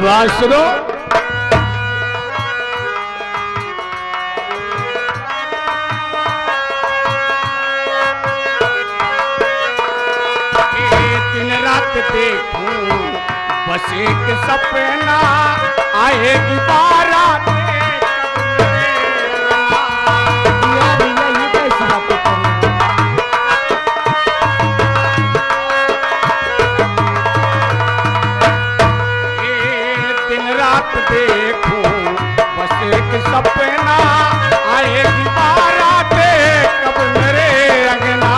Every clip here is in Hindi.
बात सुनो। दिन रात देखूं बस एक सपना, आएगी बारात देखूं बस एक सपना, आएगी बारात कब मेरे अंगना।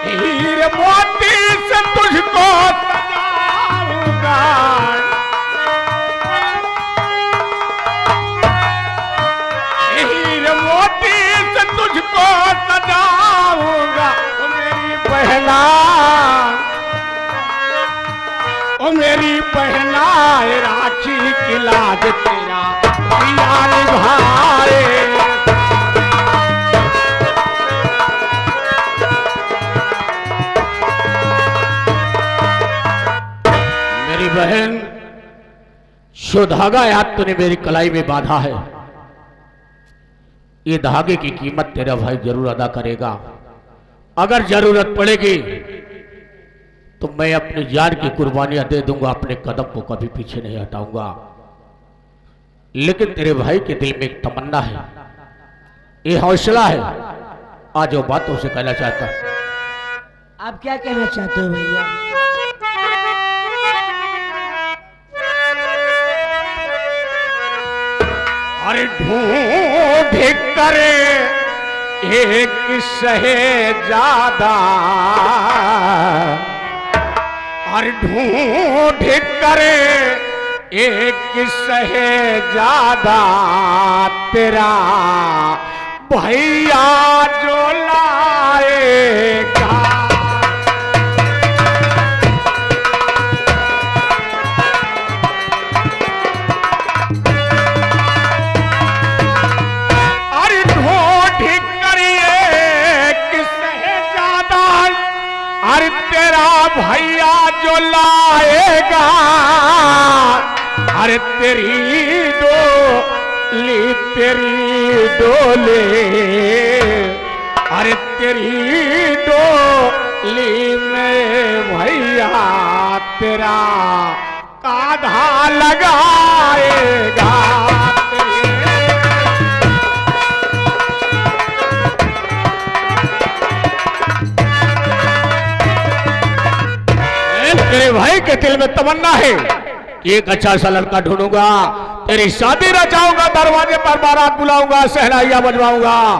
हीरे मोती से तुझको सजाऊंगा, हीरे मोती से तुझको सजाऊंगा। बहना ओ मेरी बहना, राखी की लाज तेरा पिया निभाए। मेरी बहन, शो धागा याद तूने मेरी कलाई में बांधा है, ये धागे की कीमत तेरा भाई जरूर अदा करेगा। अगर जरूरत पड़ेगी तो मैं अपनी जान की कुर्बानियां दे दूंगा, अपने कदम को कभी पीछे नहीं हटाऊंगा। लेकिन तेरे भाई के दिल में एक तमन्ना है, ये हौसला है, आज वो बातों से कहना चाहता हूं। आप क्या कहना चाहते हो भैया? अरे ढूंढ करे एक शहजादा, और ढूंढ करे एक शहजादा, तेरा भैया जो लाएगा। अरे तेरा भैया जो लाएगा, अरे तेरी डोले, अरे तेरी डोली में भैया तेरा कांधा लगाएगा। तेरे भाई के दिल में तमन्ना है कि एक अच्छा सा लड़का ढूंढूंगा, तेरी शादी रचाऊंगा, दरवाजे पर बारात बुलाऊंगा, सहनाइया बजवाऊंगा,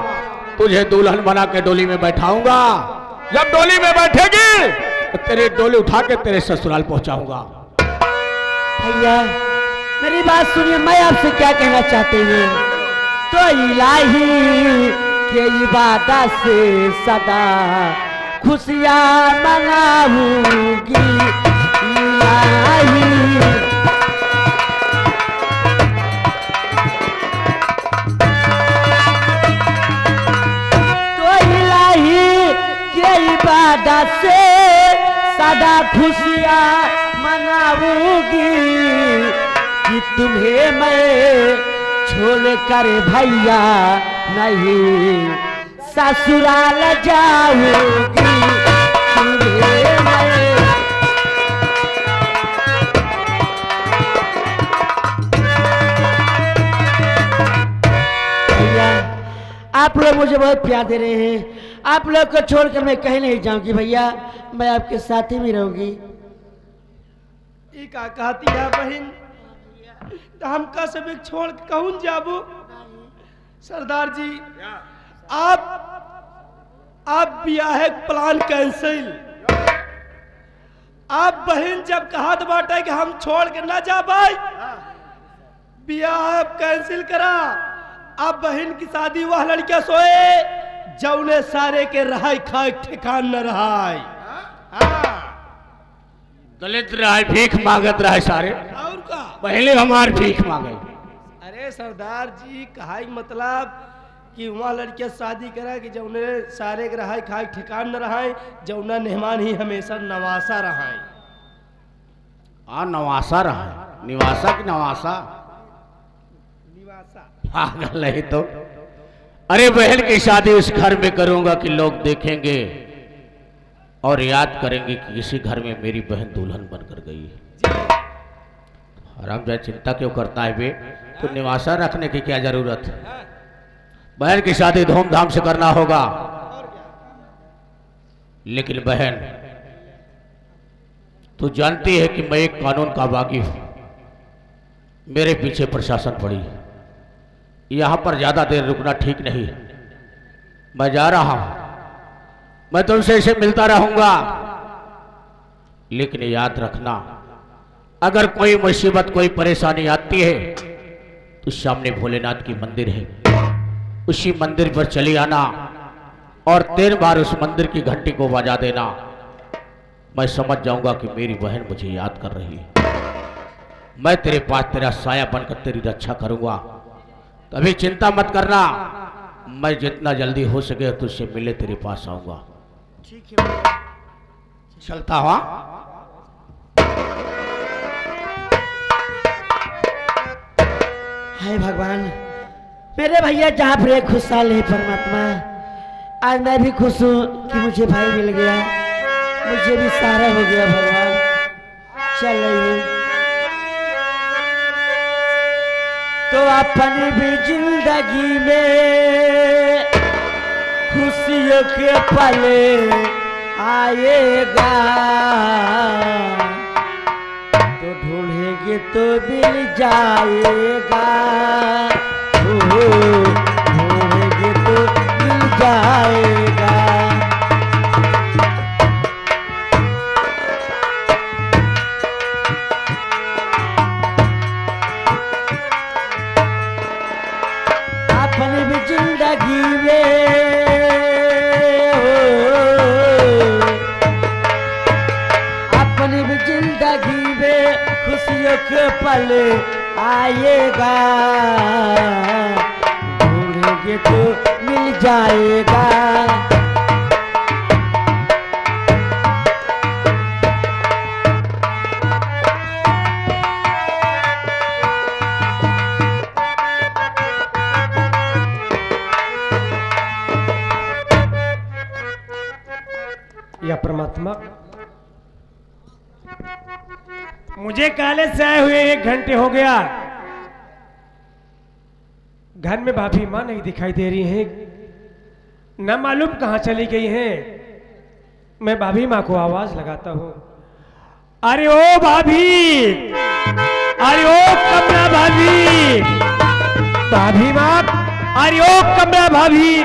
तुझे दुल्हन बना के डोली में बैठाऊंगा। जब डोली में बैठेगी तो तेरी डोली उठा के तेरे ससुराल पहुंचाऊंगा। भैया मेरी बात सुनिए, मैं आपसे क्या कहना चाहते हैं? तो इलाही के इबादत से सदा खुशियाँ मनाऊंगी। इलाही तो इलाही के इबादत से सदा खुशियाँ मनाऊंगी कि तुम्हें मैं छोड़ कर भैया नहीं ससुराल जाऊंगी। आप लोग मुझे बहुत प्यार दे रहे हैं, आप लोग को छोड़कर मैं कहीं नहीं जाऊंगी भैया, मैं आपके साथ ही में रहूंगी। का कहती है बहन, तो हम का सब एक छोड़ के कहूं जाबो? सरदार जी आप ब्याह प्लान कैंसिल। आप बहन जब कहा तो बाटा कि हम छोड़ के ना जा भाई, ब्याह कैंसिल करा। अब बहन की शादी वह लड़कियां सोए जौने सारे के रहाई खाए ठिकान न रहाय। दलित रहा, भीख मांगत रहा सारे, और का पहले हमार भीख मांगे। अरे सरदार जी कहा मतलब कि वहाँ लड़कियां शादी करा कि जौने सारे के रहाई खाए ठिकान न रहाए, जौना मेहमान ही हमेशा नवासा रहाए। नवासा रहा है, निवासा की नवासा निवासा। पागल नहीं तो। अरे बहन की शादी उस घर में करूंगा कि लोग देखेंगे और याद करेंगे कि किसी घर में मेरी बहन दुल्हन बनकर गई है। आराम जाए, चिंता क्यों करता है बे? तो निवासा रखने की क्या जरूरत है? बहन की शादी धूमधाम से करना होगा। लेकिन बहन तू जानती है कि मैं एक कानून का वाकिफ हूं, मेरे पीछे प्रशासन पड़ी है, यहां पर ज्यादा देर रुकना ठीक नहीं है। मैं जा रहा हूं, मैं तुमसे इसे मिलता रहूंगा, लेकिन याद रखना अगर कोई मुसीबत कोई परेशानी आती है तो सामने भोलेनाथ की मंदिर है, उसी मंदिर पर चली आना और 3 बार उस मंदिर की घंटी को बजा देना। मैं समझ जाऊंगा कि मेरी बहन मुझे याद कर रही है। मैं तेरे पास तेरा साया बनकर तेरी रक्षा करूंगा, कभी चिंता मत करना। मैं जितना जल्दी हो सके तुझसे मिले तेरे पास आऊंगा। ठीक है भैया। चलता हुआ। हाय भगवान, मेरे भैया जहाँ पर एक खुशहाल है परमात्मा, आज मैं भी खुश हूँ कि मुझे भाई मिल गया, मुझे भी सहारा हो गया भगवान। चल रही हूँ तो अपनी भी जिंदगी में खुशियों के पल आएगा, तो ढूंढेंगे तो मिल जाएगा, ढूंढेंगे तो मिल जाएगा। अपनी भी जिंदगी में अपनी भी जिंदगी में खुशियों के पल आएगा, ढूंढेंगे तो मिल जाएगा। या परमात्मा, मुझे काले से आए हुए 1 घंटे हो गया, घर में भाभी माँ नहीं दिखाई दे रही हैं, न मालूम कहाँ चली गई हैं। मैं भाभी माँ को आवाज लगाता हूँ, अरे ओ भाभी, अरे ओ कमला भाभी, भाभी माँ, अरे ओ कमला भाभी।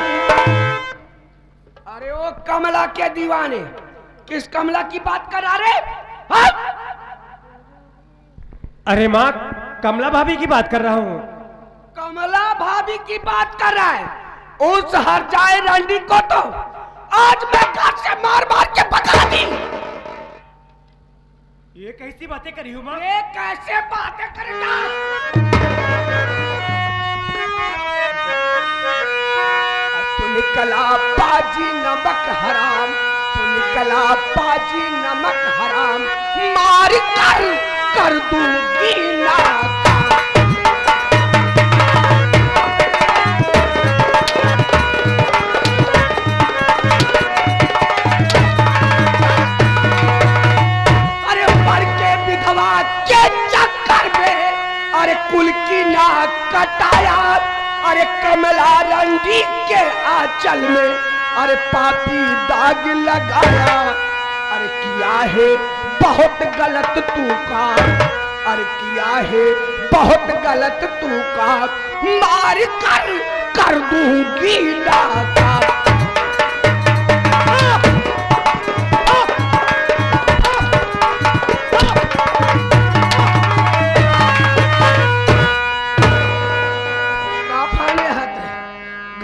अरे ओ कमला के दीवाने, किस कमला की बात कर रहे? हाँ? अरे माँ, कमला भाभी की बात कर रहा हूँ। कमला भाभी की बात कर रहा है? उस हर जाए रंडी को तो आज मैं घर से मार मार के भगा दी। ये कैसी बातें करी हूँ माँ? ये कैसे बातें करेगा? तू निकला बाजी नमक हराम, तू निकला बाजी नमक हराम, मार कर दूंगी नाकाम। अरे मर के विधवा के चक्कर में, अरे कुल की नाक कटाया, अरे कमला रंडी के आंचल में, अरे पापी दाग लगाया। अरे किया है बहुत गलत तू काम, अरे किया है बहुत गलत तू काम, मार कर दूंगी नाकाम।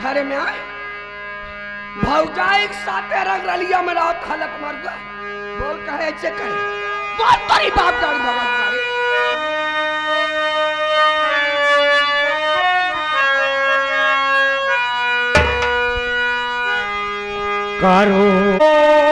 घर में आए भौजाई साथे रंग रलिया में रात हालत मर गए। बोल कहे ऐसे करे, बोल तेरी बाप दाड़ी भगत करे। करो